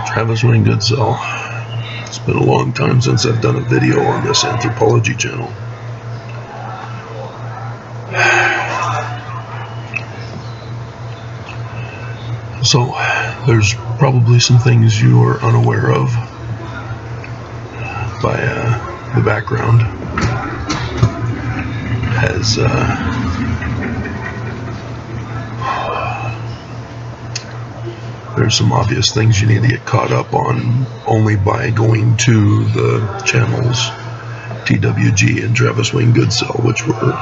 Travis Wayne Goodsell. It's been a long time since I've done a video on this anthropology channel. So, there's probably some things you are unaware of by the background. As there's some obvious things you need to get caught up on only by going to the channels TWG and Travis Wayne Goodsell, which were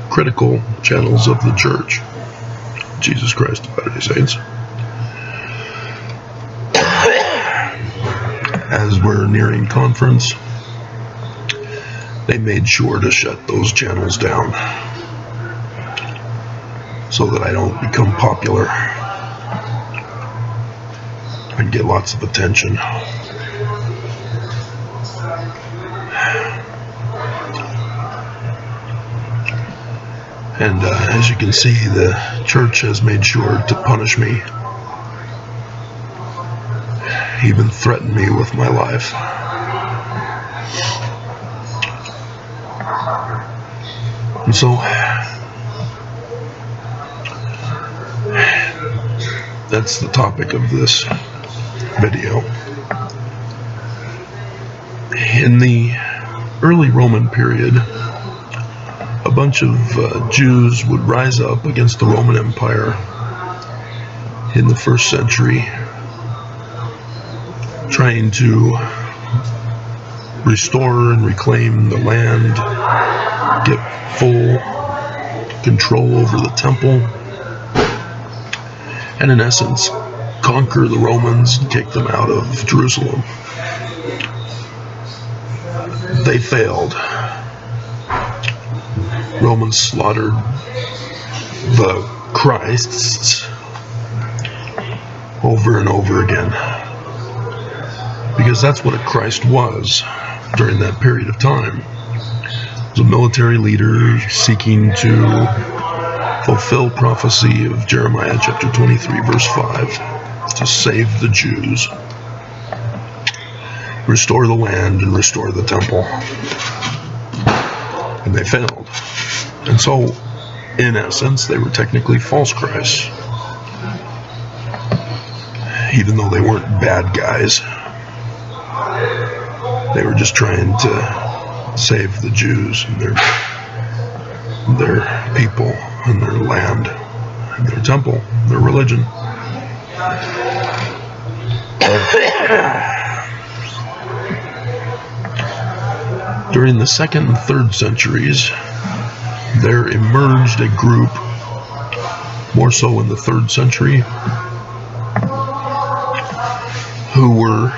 critical channels of the Church, Jesus Christ of Latter-day Saints. As we're nearing conference, they made sure to shut those channels down so that I don't become popular and get lots of attention. And as you can see, the Church has made sure to punish me, even threaten me with my life. And so that's the topic of this video. In the early Roman period, a bunch of Jews would rise up against the Roman Empire in the 1st century, trying to restore and reclaim the land, get full control over the temple, and in essence, conquer the Romans and kick them out of Jerusalem. They failed. Romans slaughtered the Christs over and over again, because that's what a Christ was during that period of time. He was a military leader seeking to fulfill prophecy of Jeremiah chapter 23 verse 5, to save the Jews, restore the land, and restore the temple. And they failed. And so, in essence, they were technically false Christs, even though they weren't bad guys. They were just trying to save the Jews and their people and their land and their temple, their religion. During the 2nd and 3rd centuries, there emerged a group, more so in the 3rd century, who were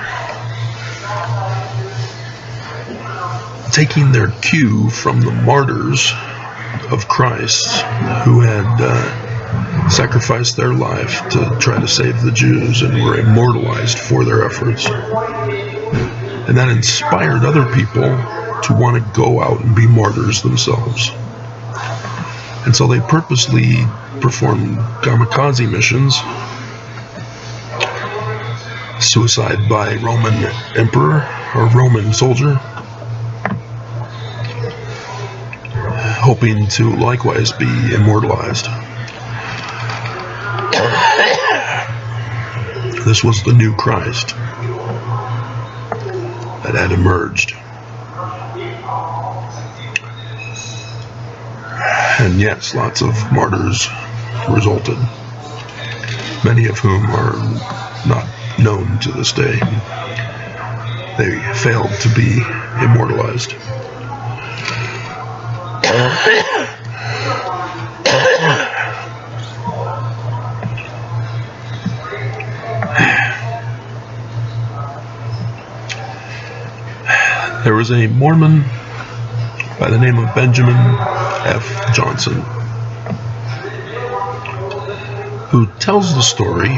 taking their cue from the martyrs of Christ who had sacrificed their life to try to save the Jews and were immortalized for their efforts. And that inspired other people to want to go out and be martyrs themselves. And so they purposely performed kamikaze missions, suicide by Roman emperor or Roman soldier, hoping to likewise be immortalized. This was the new Christ that had emerged. And yes, lots of martyrs resulted, many of whom are not known to this day. They failed to be immortalized. There was a Mormon by the name of Benjamin F. Johnson who tells the story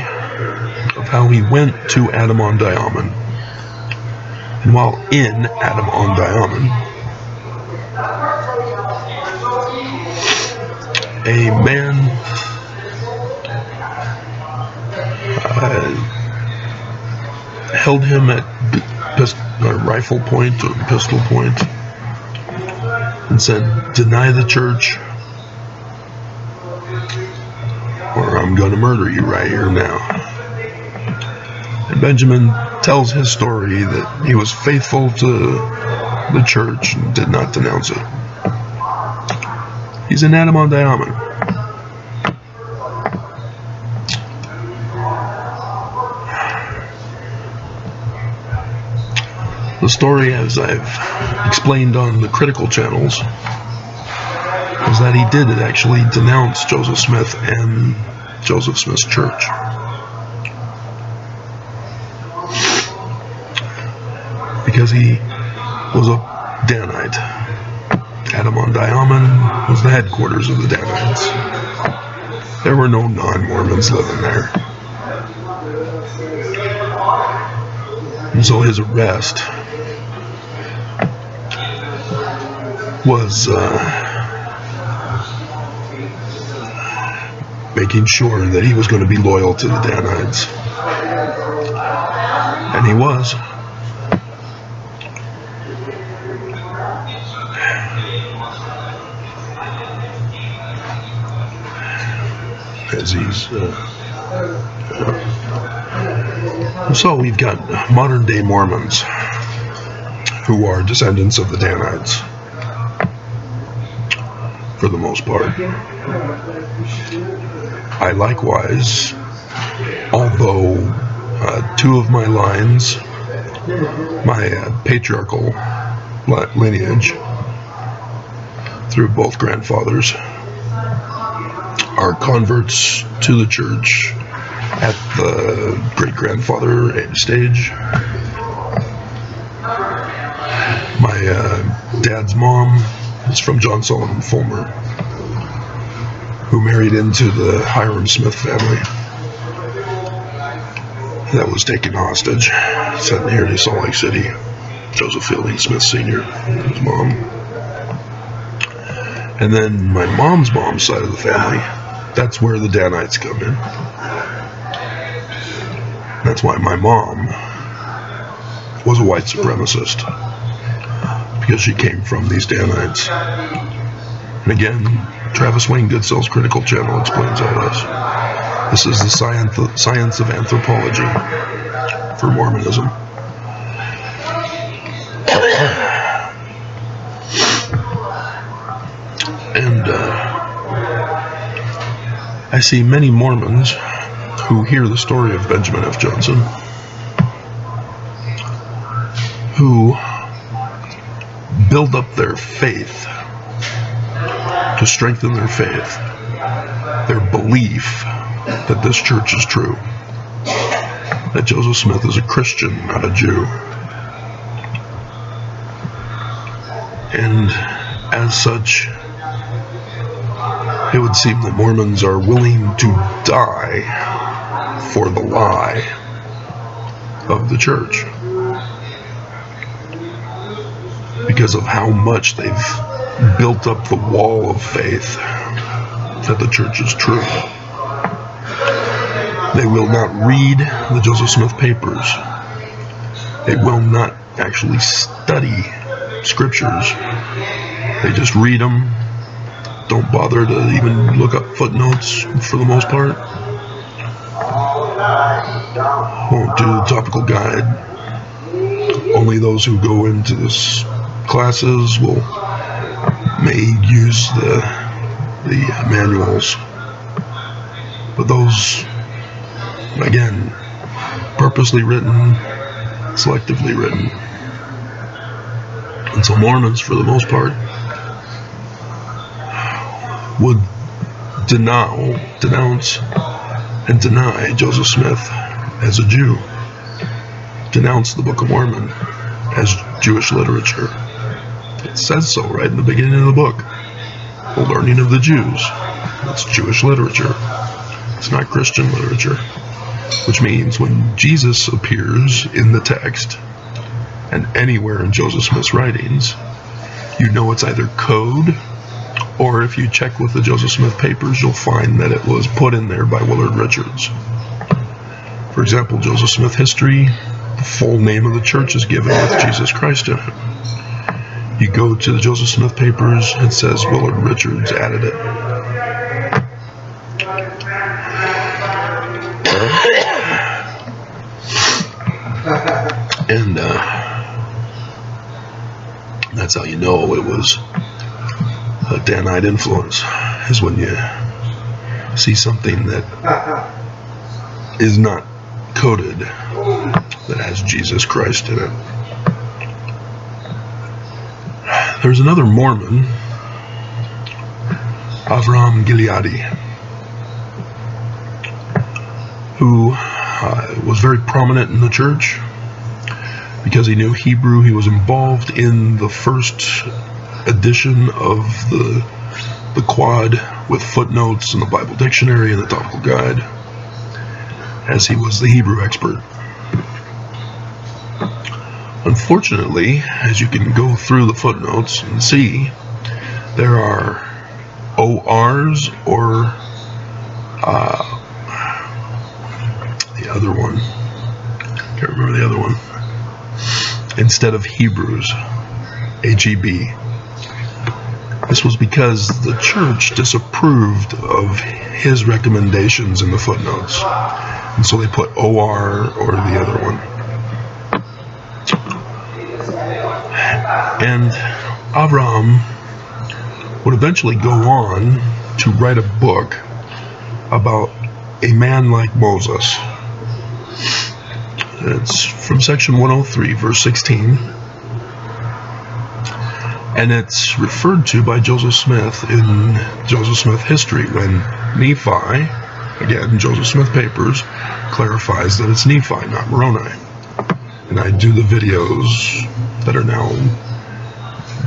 of how he went to Adam-on-Diamond, and while in Adam-on-Diamond, a man held him at rifle point or pistol point and said, "Deny the church, or I'm going to murder you right here now." And Benjamin tells his story that he was faithful to the church and did not denounce it. He's an Adam on Diamond. The story, as I've explained on the critical channels, is that he did actually denounce Joseph Smith and Joseph Smith's church. Because he was a Danite. Adam on Diamond was the headquarters of the Danites. There were no non-Mormons living there. And so his arrest was making sure that he was going to be loyal to the Danites. And he was. As he's so we've got modern day Mormons who are descendants of the Danites for the most part. I likewise, although two of my lines, my patriarchal lineage through both grandfathers, are converts to the church at the great-grandfather stage. My dad's mom is from John Solomon Fulmer, who married into the Hiram Smith family that was taken hostage, sent here to Salt Lake City. Joseph Fielding Smith Sr., his mom. And then my mom's side of the family, that's where the Danites come in. That's why my mom was a white supremacist, because she came from these Danites. And again, Travis Wayne Goodsell's Critical Channel explains all this. This is the science of anthropology for Mormonism. And I see many Mormons who hear the story of Benjamin F. Johnson, who build up their faith, to strengthen their faith, their belief that this church is true, that Joseph Smith is a Christian, not a Jew. And as such, it would seem that Mormons are willing to die for the lie of the church, because of how much they've built up the wall of faith that the church is true. They will not read the Joseph Smith papers. They will not actually study scriptures. They just read them. Don't bother to even look up footnotes for the most part. Won't do the topical guide. Only those who go into this classes may use the manuals. But those, again, purposely written, selectively written. And so Mormons, for the most part, would denounce and deny Joseph Smith as a Jew, denounce the Book of Mormon as Jewish literature. It says so right in the beginning of the book. The learning of the Jews. It's Jewish literature. It's not Christian literature. Which means when Jesus appears in the text, and anywhere in Joseph Smith's writings, you know it's either code, or if you check with the Joseph Smith papers, you'll find that it was put in there by Willard Richards. For example, Joseph Smith history, the full name of the church is given with Jesus Christ in it. You go to the Joseph Smith papers, it says Willard Richards added it. And that's how you know it was a Danite influence, is when you see something that is not coded, that has Jesus Christ in it. There's another Mormon, Avram Gileadi, who was very prominent in the church because he knew Hebrew. He was involved in the first edition of the Quad with footnotes and the Bible Dictionary and the Topical Guide, as he was the Hebrew expert. Unfortunately, as you can go through the footnotes and see, there are ORs or the other one, can't remember the other one, instead of Hebrews, HEB. This was because the church disapproved of his recommendations in the footnotes, and so they put OR or the other one. And Avram would eventually go on to write a book about a man like Moses. It's from section 103, verse 16. And it's referred to by Joseph Smith in Joseph Smith history when Nephi, again, Joseph Smith papers, clarifies that it's Nephi, not Moroni. And I do the videos that are now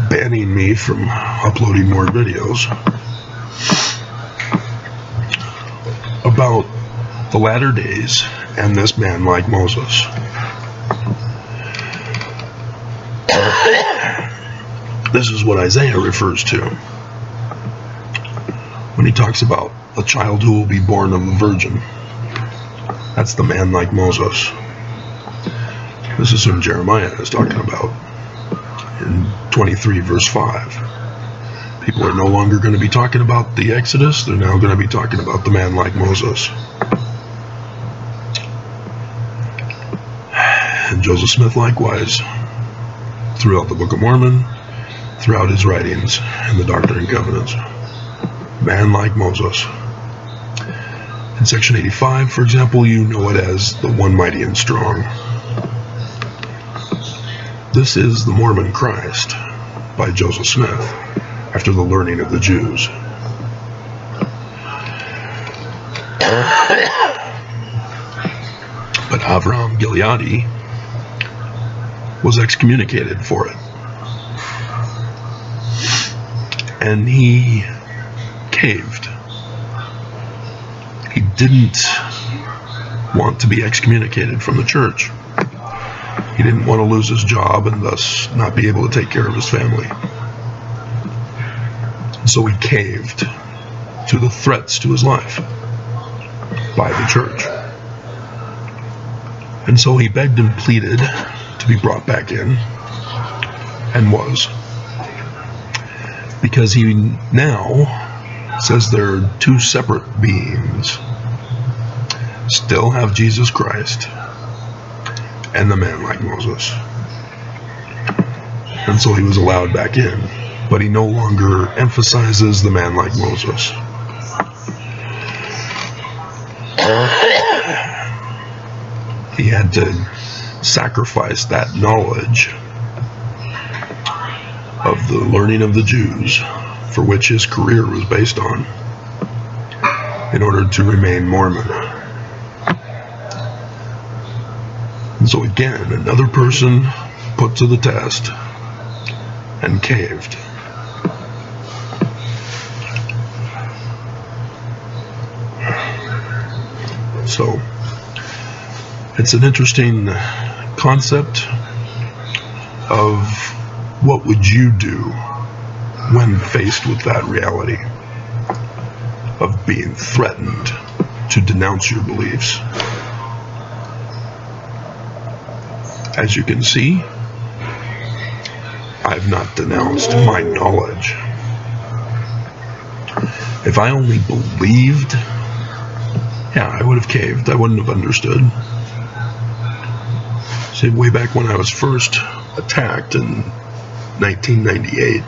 banning me from uploading more videos about the latter days and this man like Moses. This is what Isaiah refers to when he talks about a child who will be born of a virgin. That's the man like Moses. This is whom Jeremiah is talking about in 23 verse 5. People are no longer going to be talking about the Exodus, they're now going to be talking about the man like Moses. And Joseph Smith likewise, throughout the Book of Mormon, throughout his writings in the Doctrine and Covenants, man like Moses. In section 85, for example, you know it as the one mighty and strong. This is the Mormon Christ by Joseph Smith after the learning of the Jews. But Avram Gileadi was excommunicated for it. And he caved. He didn't want to be excommunicated from the church. He didn't want to lose his job and thus not be able to take care of his family. So he caved to the threats to his life by the church. And so he begged and pleaded to be brought back in, and was. Because he now says there are two separate beings. Still have Jesus Christ and the man like Moses. And so he was allowed back in, but he no longer emphasizes the man like Moses. He had to sacrifice that knowledge of the learning of the Jews, for which his career was based on, in order to remain Mormon. And so again, another person put to the test and caved. So it's an interesting concept of what would you do when faced with that reality of being threatened to denounce your beliefs. As you can see, I've not denounced my knowledge. If I only believed, yeah, I would have caved. I wouldn't have understood. See, way back when I was first attacked in 1998,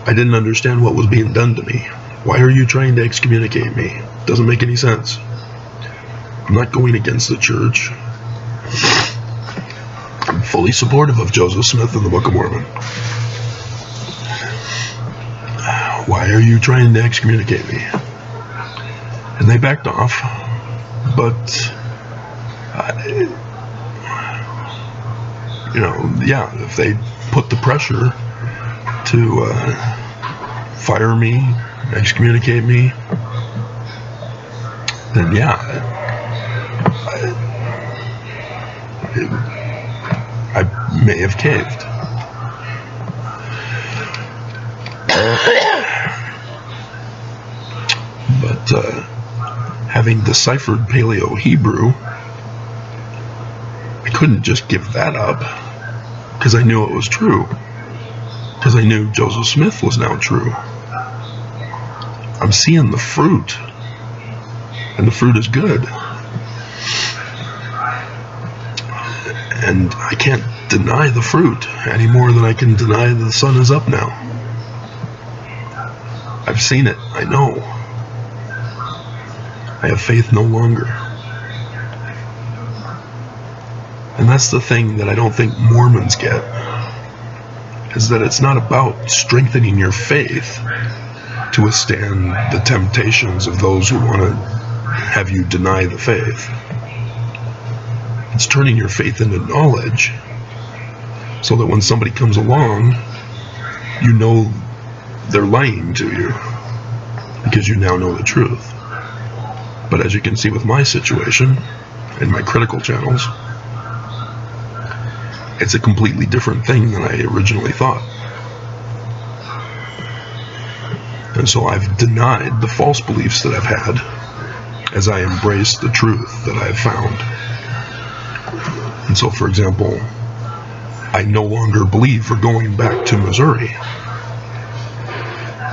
I didn't understand what was being done to me. Why are you trying to excommunicate me? Doesn't make any sense. I'm not going against the church. I'm fully supportive of Joseph Smith and the Book of Mormon. Why are you trying to excommunicate me? And they backed off, but yeah, if they put the pressure to fire me, excommunicate me, then yeah, I may have caved. But having deciphered Paleo-Hebrew, I couldn't just give that up, because I knew it was true. Because I knew Joseph Smith was now true. I'm seeing the fruit, and the fruit is good. And I can't deny the fruit any more than I can deny the sun is up now. I've seen it. I know. I have faith no longer. And that's the thing that I don't think Mormons get, is that it's not about strengthening your faith to withstand the temptations of those who want to have you deny the faith. It's turning your faith into knowledge, so that when somebody comes along, you know they're lying to you, because you now know the truth. But as you can see with my situation, in my critical channels, it's a completely different thing than I originally thought. And so I've denied the false beliefs that I've had as I embrace the truth that I've found. And so, for example, I no longer believe we're going back to Missouri.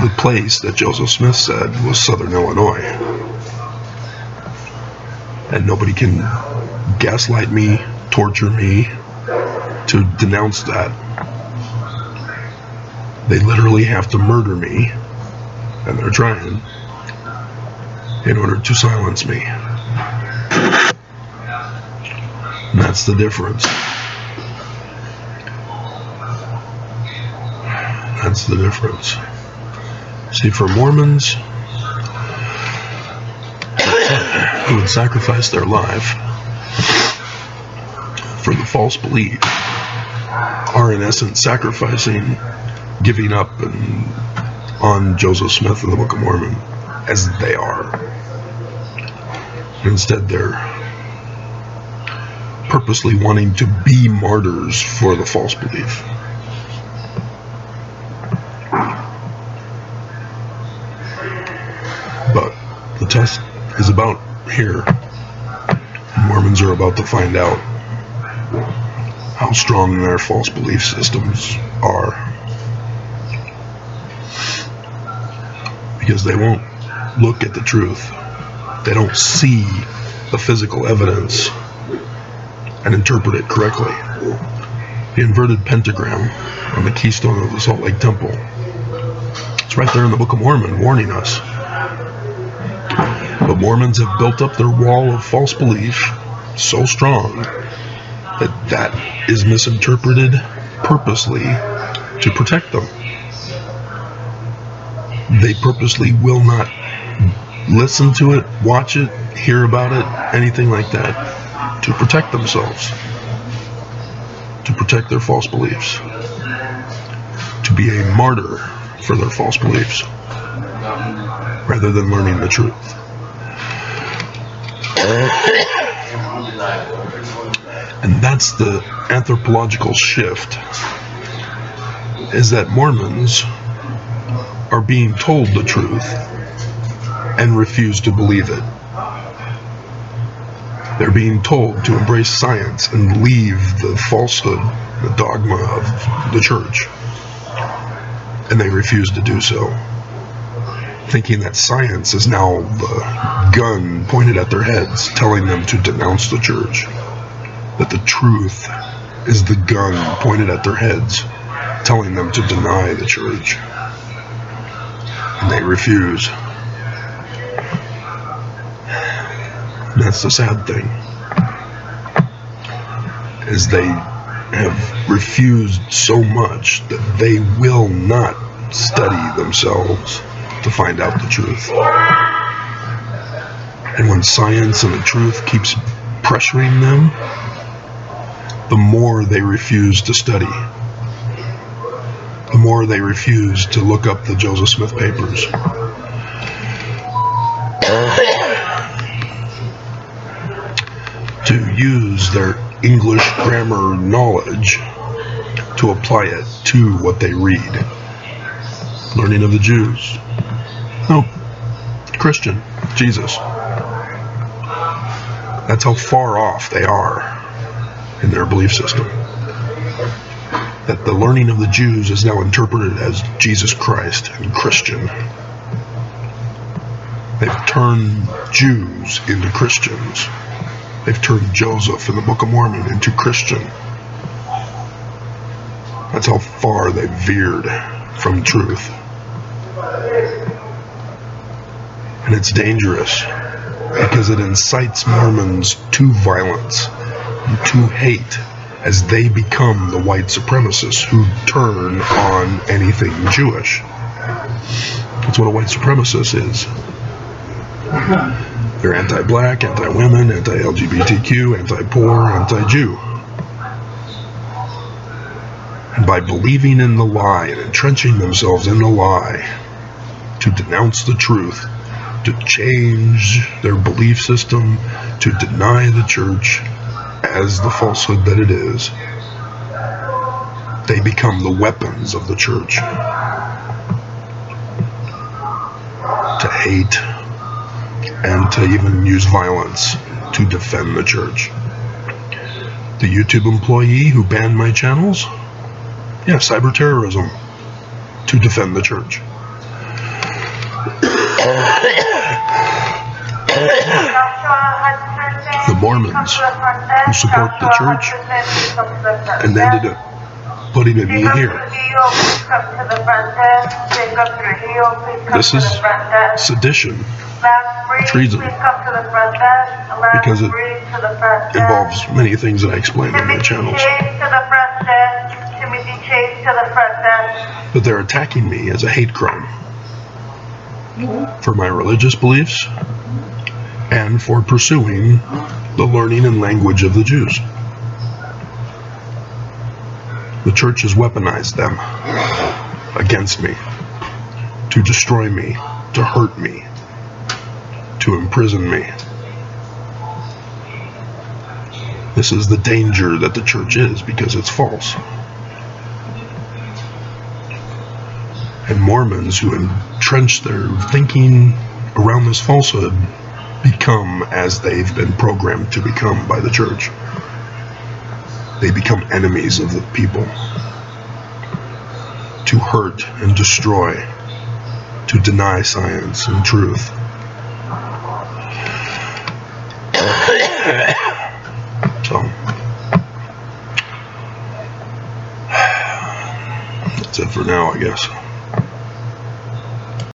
The place that Joseph Smith said was Southern Illinois. And nobody can gaslight me, torture me, to denounce that. They literally have to murder me, and they're trying, in order to silence me. And that's the difference. That's the difference. See, for Mormons who would sacrifice their life for the false belief are in essence sacrificing, giving up on Joseph Smith and the Book of Mormon as they are. Instead, they're purposely wanting to be martyrs for the false belief. But the test is about here. Mormons are about to find out how strong their false belief systems are, because they won't look at the truth. They don't see the physical evidence and interpret it correctly. The inverted pentagram on the keystone of the Salt Lake Temple, it's right there in the Book of Mormon warning us. But Mormons have built up their wall of false belief so strong that is misinterpreted purposely to protect them. They purposely will not listen to it, watch it, hear about it, anything like that, to protect themselves, to protect their false beliefs, to be a martyr for their false beliefs, rather than learning the truth. And that's the anthropological shift, is that Mormons are being told the truth and refuse to believe it. They're being told to embrace science and leave the falsehood, the dogma of the church. And they refuse to do so, thinking that science is now the gun pointed at their heads, telling them to denounce the church. That the truth is the gun pointed at their heads, telling them to deny the church. And they refuse. And that's the sad thing, is they have refused so much that they will not study themselves to find out the truth. And when science and the truth keeps pressuring them, the more they refuse to study, the more they refuse to look up the Joseph Smith papers. To use their English grammar knowledge to apply it to what they read. Learning of the Jews. No, Christian, Jesus. That's how far off they are in their belief system. That the learning of the Jews is now interpreted as Jesus Christ and Christian. They've turned Jews into Christians. They've turned Joseph in the Book of Mormon into Christian. That's how far they've veered from truth. And it's dangerous because it incites Mormons to violence and to hate as they become the white supremacists who turn on anything Jewish. That's what a white supremacist is. They're anti-black, anti-women, anti-LGBTQ, anti-poor, anti-Jew. And by believing in the lie and entrenching themselves in the lie, to denounce the truth, to change their belief system, to deny the church as the falsehood that it is, they become the weapons of the church. To hate, and to even use violence to defend the church. The YouTube employee who banned my channels? Yeah, cyber terrorism to defend the church. The Mormons who support the church and ended up putting me here. This is sedition, treason, because it involves many things that I explain in my channels. But they're attacking me as a hate crime for my religious beliefs and for pursuing the learning and language of the Jews. The church has weaponized them against me, to destroy me, to hurt me, to imprison me. This is the danger that the church is, because it's false. And Mormons who entrench their thinking around this falsehood become as they've been programmed to become by the church. They become enemies of the people, to hurt and destroy, to deny science and truth. So, that's it for now, I guess.